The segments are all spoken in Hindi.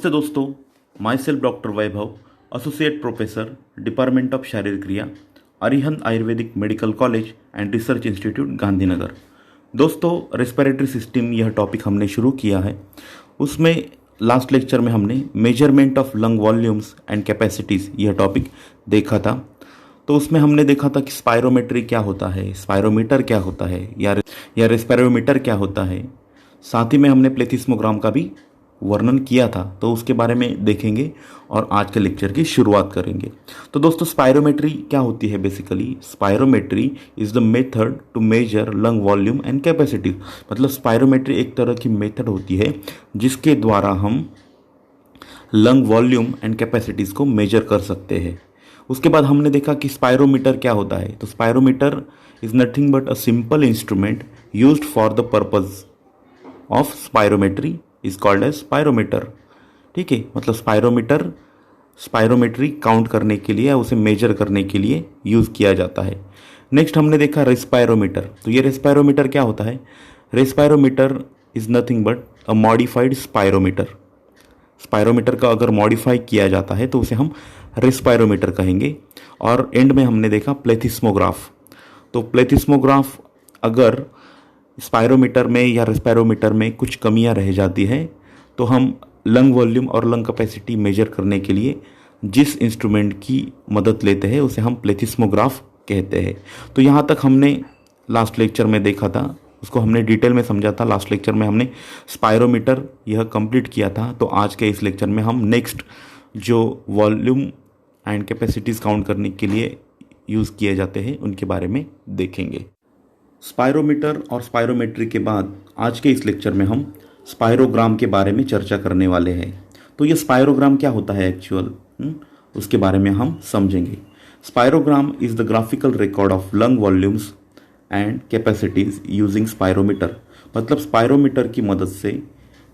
नमस्ते दोस्तों, my self doctor Vaibhav, associate professor, department of शारीरिक क्रिया, Arihant Ayurvedic medical college and research institute Gandhinagar. दोस्तों, रेस्पिरेटरी सिस्टम यह टॉपिक हमने शुरू किया है। उसमें लास्ट लेक्चर में हमने measurement of lung volumes and capacities यह टॉपिक देखा था। तो उसमें हमने देखा था कि स्पायरोमेट्री क्या होता है, स्पायरोमीटर क्या होता है या रेस्पिरोमीटर क्या होता है। साथ ही में हमने प्लेथिस्मोग्राम का भी वर्णन किया था, तो उसके बारे में देखेंगे और आज के लेक्चर की शुरुआत करेंगे। तो दोस्तों, स्पायरोमेट्री क्या होती है? Basically spirometry is the method to measure lung volume and capacity. मतलब स्पायरोमेट्री एक तरह की मेथड होती है जिसके द्वारा हम लंग वॉल्यूम एंड कैपेसिटीज़ को मेजर कर सकते हैं। उसके बाद हमने देखा कि स्पायरोमीटर क्या होता है। तो spirometer is nothing but a simple instrument used for the purpose of spirometry is called as spirometer. ठीक है, मतलब स्पायरोमेट्री काउंट करने के लिए या उसे मेजर करने के लिए यूज़ किया जाता है। नेक्स्ट हमने देखा रेस्पिरोमीटर। तो ये रेस्पिरोमीटर क्या होता है? Respirometer is nothing but a modified spirometer. Spirometer का अगर मॉडिफाई किया जाता है तो उसे हम रेस्पिरोमीटर कहेंगे। और एंड में हमने देखा प्लेथिस्मोग्राफ। तो प्लेथिस्मोग्राफ अगर स्पायरोमीटर में या रेस्पिरोमीटर में कुछ कमियां रह जाती है तो हम लंग वॉल्यूम और लंग कैपेसिटी मेजर करने के लिए जिस इंस्ट्रूमेंट की मदद लेते हैं उसे हम प्लेथिस्मोग्राफ कहते हैं। तो यहाँ तक हमने लास्ट लेक्चर में देखा था, उसको हमने डिटेल में समझा था। लास्ट लेक्चर में हमने स्पायरोमीटर यह कंप्लीट किया था। तो आज के इस लेक्चर में हम नेक्स्ट जो वॉल्यूम एंड कैपेसिटीज़ काउंट करने के लिए यूज़ किए जाते हैं उनके बारे में देखेंगे। स्पायरोमीटर और स्पायरोमेट्री के बाद आज के इस लेक्चर में हम स्पायरोग्राम के बारे में चर्चा करने वाले हैं। तो ये स्पायरोग्राम क्या होता है एक्चुअल, उसके बारे में हम समझेंगे। Spirogram is the graphical record of lung volumes and capacities using spirometer. मतलब स्पायरोमीटर की मदद से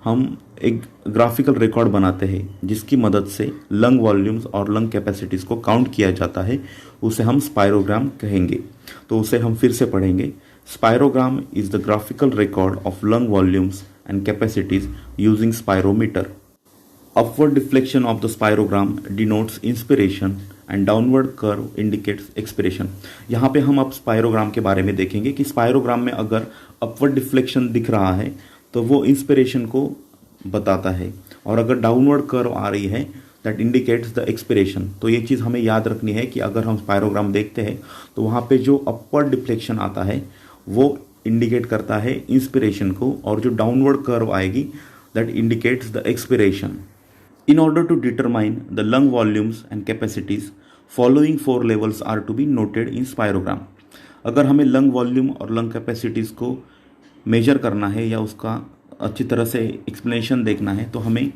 हम एक ग्राफिकल रिकॉर्ड बनाते हैं जिसकी मदद से लंग वॉल्यूम्स और लंग कैपेसिटीज़ को काउंट किया जाता है। उसे हम स्पायरोग्राम कहेंगे। तो उसे हम फिर से पढ़ेंगे। Spirogram is the graphical record of lung volumes and capacities using spirometer. Upward deflection of the spirogram denotes inspiration and downward curve indicates expiration. यहाँ पे हम अब स्पायरोग्राम के बारे में देखेंगे कि स्पायरोग्राम में अगर अपवर्ड डिफ्लेक्शन दिख रहा है तो वो इंस्पिरेशन को बताता है, और अगर डाउनवर्ड कर्व आ रही है दैट इंडिकेट्स द एक्सपिरेशन। तो ये चीज़ हमें याद रखनी है कि अगर हम स्पायरोग्राम देखते हैं तो वहाँ पे जो अपवर्ड डिफ्लेक्शन आता है वो इंडिकेट करता है इंस्पिरेशन को, और जो डाउनवर्ड कर्व आएगी that indicates the expiration. In order to determine the lung volumes and capacities following 4 levels are to be noted in spirogram. अगर हमें लंग वॉल्यूम और लंग कैपेसिटीज़ को मेजर करना है या उसका अच्छी तरह से एक्सप्लेनेशन देखना है तो हमें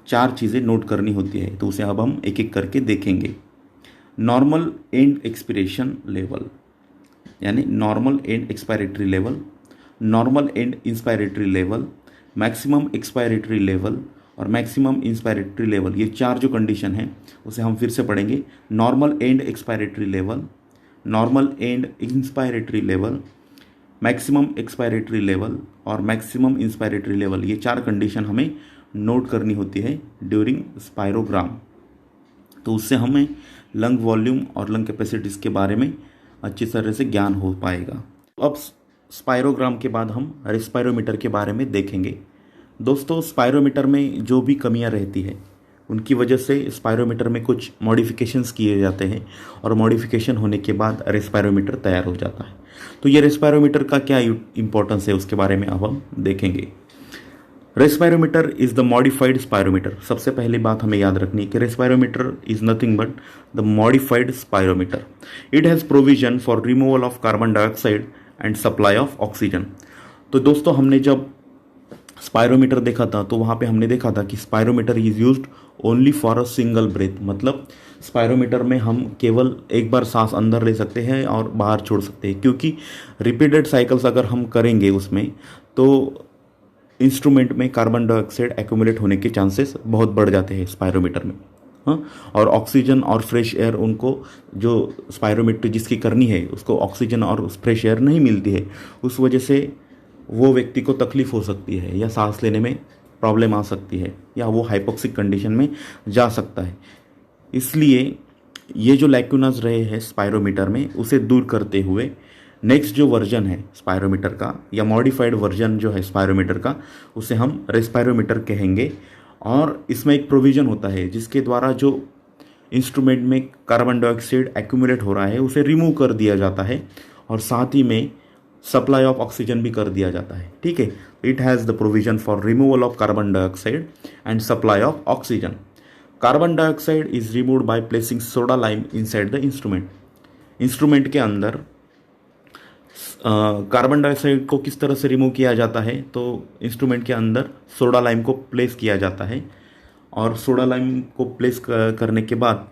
4 चीज़ें नोट करनी होती है। तो उसे अब हम एक एक करके देखेंगे। नॉर्मल एंड एक्सपिरेशन लेवल, यानी normal and expiratory level, normal and inspiratory level, maximum expiratory level और मैक्सिमम इंस्पायरेटरी लेवल। ये 4 जो कंडीशन है उसे हम फिर से पढ़ेंगे। Normal and expiratory level, normal and inspiratory level, maximum expiratory level और मैक्सिमम इंस्पायरेटरी लेवल। ये 4 कंडीशन हमें नोट करनी होती है ड्यूरिंग स्पायरोग्राम। तो उससे हमें लंग वॉल्यूम और लंग कैपेसिटीज़ के बारे में अच्छी तरह से ज्ञान हो पाएगा। अब स्पायरोग्राम के बाद हम रेस्पिरोमीटर के बारे में देखेंगे। दोस्तों, स्पायरोमीटर में जो भी कमियां रहती है उनकी वजह से स्पायरोमीटर में कुछ मॉडिफिकेशंस किए जाते हैं, और मॉडिफिकेशन होने के बाद रेस्पिरोमीटर तैयार हो जाता है। तो ये रेस्पिरोमीटर का क्या इंपॉर्टेंस है उसके बारे में अब हम देखेंगे। Respirometer is the modified spirometer. सबसे पहली बात हमें याद रखनी है कि respirometer is nothing but the modified spirometer. It has provision for removal of carbon dioxide and supply of oxygen. तो दोस्तों, हमने जब स्पायरोमीटर देखा था तो वहाँ पे हमने देखा था कि spirometer is used only for a single breath. मतलब स्पायरोमीटर में हम केवल एक बार सांस अंदर ले सकते हैं और बाहर छोड़ सकते हैं, क्योंकि रिपीटेड साइकिल्स अगर हम करेंगे उसमें तो इंस्ट्रूमेंट में कार्बन डाइऑक्साइड एक्यूमुलेट होने के चांसेस बहुत बढ़ जाते हैं स्पायरोमीटर में। हाँ, और ऑक्सीजन और फ्रेश एयर उनको जो स्पायरोमेट्री जिसकी करनी है उसको ऑक्सीजन और फ्रेश एयर नहीं मिलती है, उस वजह से वो व्यक्ति को तकलीफ हो सकती है या सांस लेने में प्रॉब्लम आ सकती है या वो हाइपोक्सिक कंडीशन में जा सकता है। इसलिए ये जो लैक्यूनास रहे हैं स्पायरोमीटर में, उसे दूर करते हुए नेक्स्ट जो वर्जन है स्पायरोमीटर का या मॉडिफाइड वर्जन जो है स्पायरोमीटर का, उसे हम रेस्पायरोमीटर कहेंगे। और इसमें एक प्रोविज़न होता है जिसके द्वारा जो इंस्ट्रूमेंट में कार्बन डाइऑक्साइड एक्यूमुलेट हो रहा है उसे रिमूव कर दिया जाता है और साथ ही में सप्लाई ऑफ ऑक्सीजन भी कर दिया जाता है। ठीक है, it has the provision for removal of carbon dioxide and supply of oxygen. Carbon dioxide is removed by placing soda lime inside the instrument. Instrument के अंदर कार्बन डाइऑक्साइड को किस तरह से रिमूव किया जाता है, तो इंस्ट्रूमेंट के अंदर सोडा लाइम को प्लेस किया जाता है और सोडा लाइम को प्लेस करने के बाद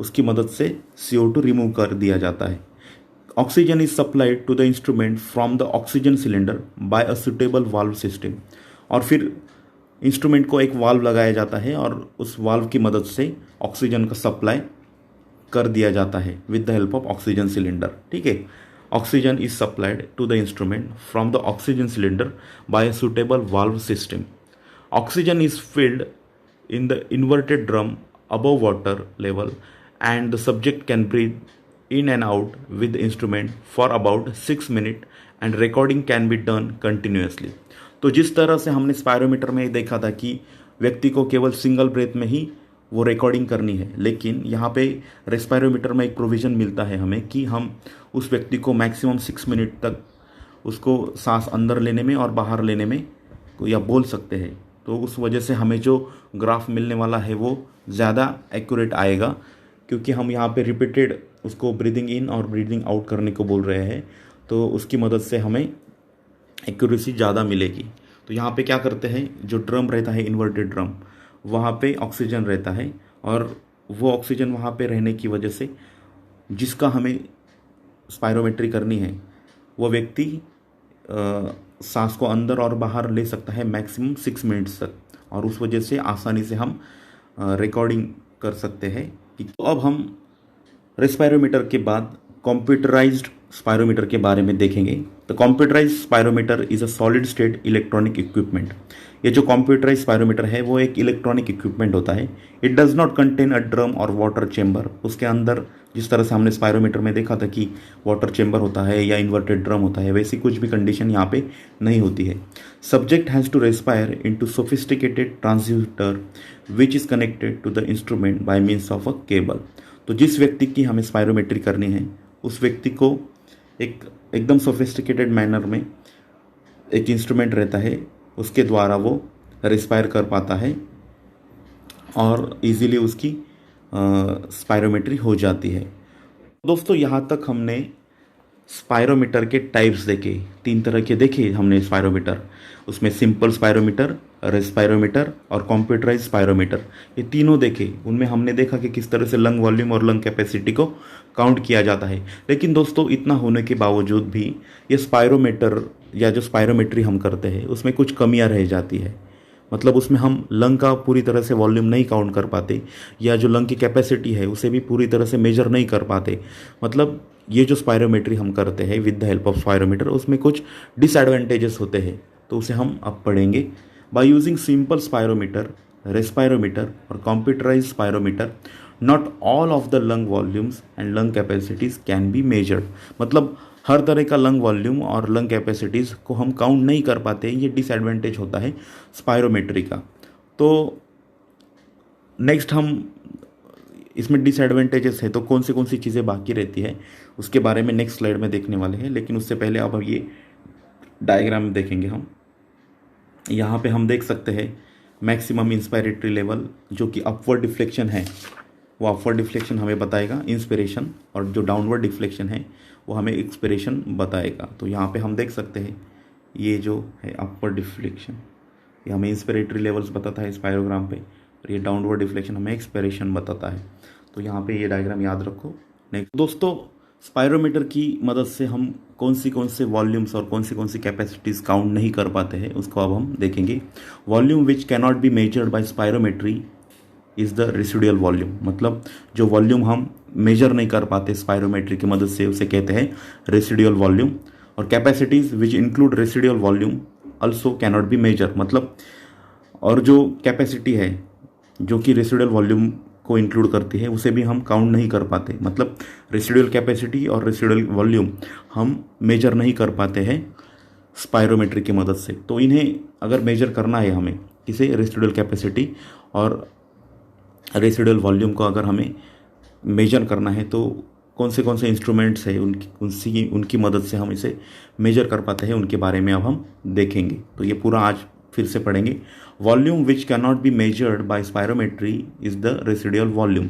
उसकी मदद से CO2 रिमूव कर दिया जाता है। Oxygen is supplied to the instrument from the oxygen cylinder by a suitable valve system. और फिर इंस्ट्रूमेंट को एक वाल्व लगाया जाता है और उस वाल्व की मदद से ऑक्सीजन का सप्लाई कर दिया जाता है with the help of oxygen cylinder. ठीक है, oxygen is supplied to the instrument from the oxygen cylinder by a suitable valve system. Oxygen is filled in the inverted drum above water level and the subject can breathe in and out with the instrument for about 6 minutes and recording can be done continuously। तो जिस तरह से हमने स्पायरोमीटर में देखा था कि व्यक्ति को केवल सिंगल ब्रेथ में ही वो रिकॉर्डिंग करनी है, लेकिन यहाँ पे रेस्पायरोमीटर में एक प्रोविज़न मिलता है हमें कि हम उस व्यक्ति को मैक्सिमम 6 मिनट तक उसको सांस अंदर लेने में और बाहर लेने में या बोल सकते हैं। तो उस वजह से हमें जो ग्राफ मिलने वाला है वो ज़्यादा एक्यूरेट आएगा, क्योंकि हम यहाँ पे रिपीटेड उसको ब्रीदिंग इन और ब्रीदिंग आउट करने को बोल रहे हैं, तो उसकी मदद से हमें एक्यूरेसी ज़्यादा मिलेगी। तो यहाँ पे क्या करते हैं, जो ड्रम रहता है इन्वर्टेड ड्रम, वहाँ पे ऑक्सीजन रहता है और वो ऑक्सीजन वहाँ पे रहने की वजह से जिसका हमें स्पायरोमेट्री करनी है वो व्यक्ति सांस को अंदर और बाहर ले सकता है मैक्सिमम 6 मिनट्स तक, और उस वजह से आसानी से हम रिकॉर्डिंग कर सकते हैं। तो अब हम रेस्पायरोमीटर के बाद कंप्यूटराइज्ड स्पायरोमीटर के बारे में देखेंगे। तो computerised spirometer is a solid state electronic equipment. ये जो कंप्यूटराइज्ड स्पायरोमीटर है वो एक इलेक्ट्रॉनिक इक्विपमेंट होता है। It does not contain a drum और वाटर चेम्बर। उसके अंदर जिस तरह से हमने स्पायरोमीटर में देखा था कि वाटर चेम्बर होता है या इन्वर्टेड ड्रम होता है, वैसी कुछ भी कंडीशन यहाँ पे नहीं होती है। Subject has to respire into sophisticated transducer which is connected to the instrument by means of a cable. तो जिस व्यक्ति की हमें स्पायरोमेट्री करनी है उस व्यक्ति को एकदम सोफिस्टिकेटेड मैनर में एक इंस्ट्रूमेंट रहता है, उसके द्वारा वो रेस्पायर कर पाता है और इजीली उसकी स्पायरोमेट्री हो जाती है। दोस्तों, यहाँ तक हमने स्पायरोमीटर के टाइप्स देखे, 3 तरह के देखे हमने स्पायरोमीटर। उसमें सिंपल स्पायरोमीटर, रेस्पायरोमीटर और कंप्यूटराइज स्पायरोमीटर, ये तीनों देखे। उनमें हमने देखा कि किस तरह से लंग वॉल्यूम और लंग कैपेसिटी को काउंट किया जाता है। लेकिन दोस्तों, इतना होने के बावजूद भी ये स्पायरोमीटर या जो स्पायरोमेट्री हम करते हैं उसमें कुछ कमियां रह जाती है। मतलब उसमें हम लंग का पूरी तरह से वॉल्यूम नहीं काउंट कर पाते, या जो लंग की कैपेसिटी है उसे भी पूरी तरह से मेजर नहीं कर पाते। मतलब ये जो स्पायरोमेट्री हम करते हैं with the help of spirometer, उसमें कुछ डिसएडवांटेजेस होते हैं, तो उसे हम अब पढ़ेंगे। By using simple spirometer, respirometer और computerize spirometer, not all of the lung volumes and lung capacities can be measured. मतलब हर तरह का लंग वॉल्यूम और लंग कैपेसिटीज़ को हम काउंट नहीं कर पाते, ये डिसएडवांटेज होता है स्पायरोमेट्री का। तो नेक्स्ट हम इसमें डिसएडवांटेजेस है तो कौन सी चीज़ें बाकी रहती है उसके बारे में नेक्स्ट स्लाइड में देखने वाले हैं। लेकिन उससे पहले अब ये डायग्राम देखेंगे हम। यहाँ पे हम देख सकते हैं मैक्सिमम इंस्पायरेटरी लेवल, जो कि अपवर्ड डिफ्लेक्शन है, वो अपवर्ड डिफ्लेक्शन हमें बताएगा इंस्पिरेशन, और जो डाउनवर्ड डिफ्लेक्शन है वो हमें एक्सपिरेशन बताएगा। तो यहाँ पे हम देख सकते हैं ये जो है अपवर्ड डिफ्लेक्शन, ये हमें इंस्पिरेटरी लेवल्स बताता है स्पायरोग्राम पे, और ये डाउनवर्ड डिफ्लेक्शन हमें एक्सपिरेशन बताता है। तो यहाँ पे ये डायग्राम याद रखो। नेक्स्ट दोस्तों, स्पायरोमीटर की मदद से हम कौन से वॉल्यूम्स और कौन सी कैपेसिटीज़ काउंट नहीं कर पाते हैं उसको अब हम देखेंगे। Volume which cannot be measured by spirometry is the residual volume. मतलब जो वॉल्यूम हम मेजर नहीं कर पाते स्पायरोमेट्री की मदद से उसे कहते हैं रेसिडुअल वॉल्यूम। और capacities which include residual volume also cannot be measure. मतलब और जो कैपेसिटी है जो कि रेसिडुअल वॉल्यूम को इंक्लूड करती है उसे भी हम काउंट नहीं कर पाते। मतलब रेसिडुअल कैपेसिटी और रेसिडुअल वॉल्यूम हम मेजर नहीं कर पाते हैं स्पायरोमीटर की मदद से। तो इन्हें अगर मेजर करना है हमें, किसे, रेसिडुअल कैपेसिटी और रेसिडुअल वॉल्यूम को अगर हमें मेजर करना है तो कौन से इंस्ट्रूमेंट्स है उनकी मदद से हम इसे मेजर कर पाते हैं, उनके बारे में अब हम देखेंगे। तो ये पूरा आज फिर से पढ़ेंगे। Volume which can not be measured by spirometry is the residual volume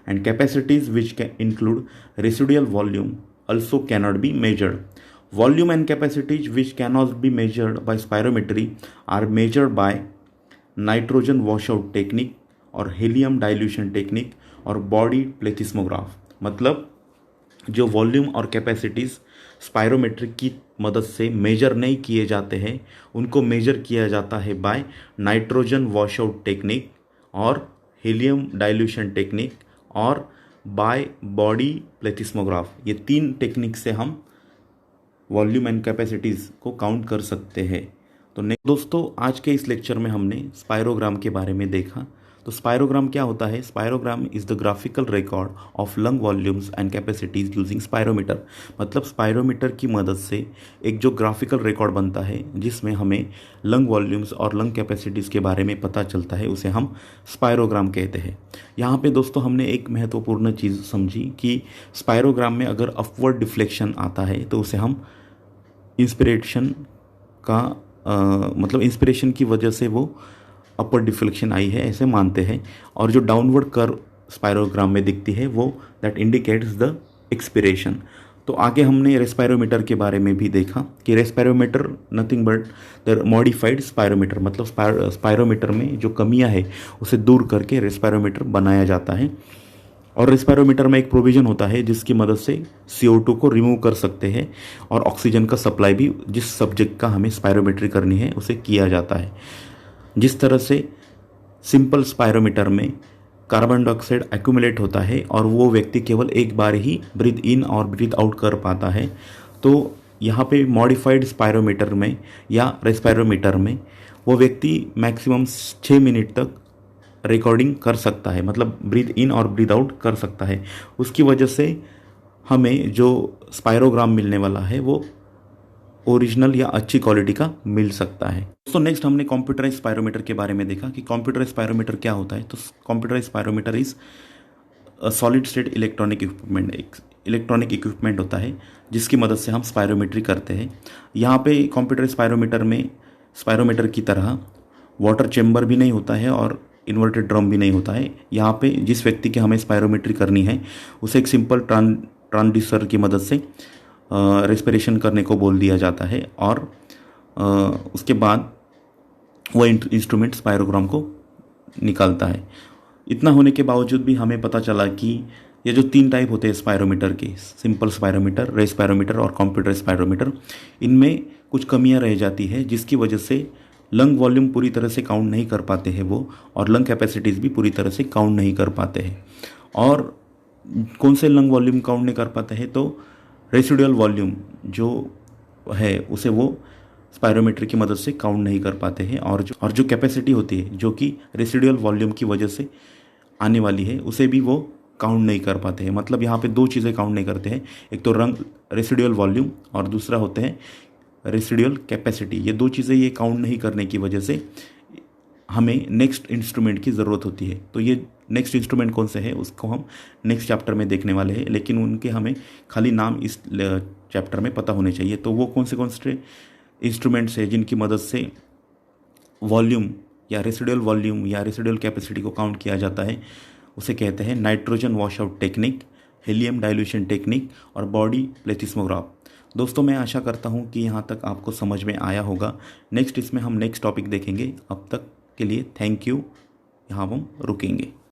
and capacities which can include residual volume also cannot be measured. Volume and capacities which cannot be measured by spirometry are measured by nitrogen washout technique और helium dilution technique और body plethysmograph। मतलब जो वॉल्यूम और कैपेसिटीज स्पायरोमेट्रिक की मदद से मेजर नहीं किए जाते हैं उनको मेजर किया जाता है बाय नाइट्रोजन वॉशआउट टेक्निक और हीलियम डाइल्यूशन टेक्निक और बाय बॉडी प्लेथिस्मोग्राफ। ये 3 टेक्निक से हम वॉल्यूम एंड कैपेसिटीज़ को काउंट कर सकते हैं। तो दोस्तों आज के इस लेक्चर में हमने स्पायरोग्राम के बारे में देखा। तो स्पायरोग्राम क्या होता है? Spirogram is the graphical record of lung volumes and capacities using spirometer. मतलब स्पायरोमीटर की मदद से एक जो ग्राफिकल रिकॉर्ड बनता है जिसमें हमें लंग वॉल्यूम्स और लंग कैपेसिटीज़ के बारे में पता चलता है, उसे हम स्पायरोग्राम कहते हैं। यहाँ पे दोस्तों हमने एक महत्वपूर्ण चीज़ समझी कि स्पायरोग्राम में अगर अपवर्ड डिफ्लेक्शन आता है तो उसे हम इंस्पिरेशन का मतलब इंस्पिरेशन की वजह से वो अपर डिफ्लेक्शन आई है ऐसे मानते हैं। और जो डाउनवर्ड कर्व स्पायरोग्राम में दिखती है वो दैट इंडिकेट्स द एक्सपिरेशन। तो आगे हमने रेस्पायरोमीटर के बारे में भी देखा कि respirometer nothing but the modified spirometer. मतलब स्पायरोमीटर में जो कमियां है उसे दूर करके रेस्पायरोमीटर बनाया जाता है। और रेस्पायरोमीटर में एक प्रोविज़न होता है जिसकी मदद से CO2 को रिमूव कर सकते हैं और ऑक्सीजन का सप्लाई भी जिस सब्जेक्ट का हमें स्पायरोमेट्री करनी है उसे किया जाता है। जिस तरह से सिंपल स्पायरोमीटर में कार्बन डाइऑक्साइड एक्यूमुलेट होता है और वो व्यक्ति केवल एक बार ही ब्रीथ इन और ब्रीथ आउट कर पाता है, तो यहाँ पे मॉडिफाइड स्पायरोमीटर में या रेस्पायरोमीटर में वो व्यक्ति मैक्सिमम 6 मिनट तक रिकॉर्डिंग कर सकता है, मतलब ब्रीथ इन और ब्रीथ आउट कर सकता है। उसकी वजह से हमें जो स्पायरोग्राम मिलने वाला है वो ओरिजिनल या अच्छी क्वालिटी का मिल सकता है। तो नेक्स्ट हमने कंप्यूटराइज स्पायरोमीटर के बारे में देखा कि कंप्यूटराइज स्पायरोमीटर क्या होता है। तो computerize spirometer is solid state electronic equipment. एक इलेक्ट्रॉनिक इक्विपमेंट होता है जिसकी मदद से हम स्पायरोमेट्री करते हैं। यहाँ पे कंप्यूटराइज स्पायरोमीटर में स्पायरोमीटर की तरह वाटर चैम्बर भी नहीं होता है और इन्वर्टेड ड्रम भी नहीं होता है। यहाँ पे जिस व्यक्ति की हमें स्पायरोमेट्री करनी है उसे एक सिंपल ट्रांसड्यूसर की मदद से रेस्पिरेशन करने को बोल दिया जाता है और उसके बाद वह इंस्ट्रूमेंट स्पायरोग्राम को निकालता है। इतना होने के बावजूद भी हमें पता चला कि ये जो 3 टाइप होते हैं स्पायरोमीटर के, सिंपल स्पायरोमीटर, रेस्पायरोमीटर और कंप्यूटर स्पायरोमीटर, इनमें कुछ कमियां रह जाती है जिसकी वजह से लंग वॉल्यूम पूरी तरह से काउंट नहीं कर पाते हैं वो, और लंग कैपेसिटीज़ भी पूरी तरह से काउंट नहीं कर पाते हैं। और कौन से लंग वॉल्यूम काउंट नहीं कर पाते हैं? तो रेसिडुअल वॉल्यूम जो है उसे वो स्पायरोमीटर की मदद से काउंट नहीं कर पाते हैं। और जो कैपेसिटी होती है जो कि रेसिडुअल वॉल्यूम की वजह से आने वाली है उसे भी वो काउंट नहीं कर पाते हैं। मतलब यहाँ पे 2 चीज़ें काउंट नहीं करते हैं, एक तो रेसिडुअल वॉल्यूम और दूसरा होते हैं रेसिडुअल कैपेसिटी। ये 2 चीज़ें ये काउंट नहीं करने की वजह से हमें नेक्स्ट इंस्ट्रूमेंट की ज़रूरत होती है। तो ये नेक्स्ट इंस्ट्रूमेंट कौन से है उसको हम नेक्स्ट चैप्टर में देखने वाले हैं, लेकिन उनके हमें खाली नाम इस चैप्टर में पता होने चाहिए। तो वो कौन से इंस्ट्रूमेंट्स है जिनकी मदद से वॉल्यूम या रेसिडुअल कैपेसिटी को काउंट किया जाता है, उसे कहते हैं nitrogen washout technique, helium dilution technique और बॉडी प्लेथिस्मोग्राफ। दोस्तों मैं आशा करता हूँ कि यहाँ तक आपको समझ में आया होगा। इसमें हम नेक्स्ट टॉपिक देखेंगे। अब तक के लिए थैंक यू। यहाँ हम रुकेंगे।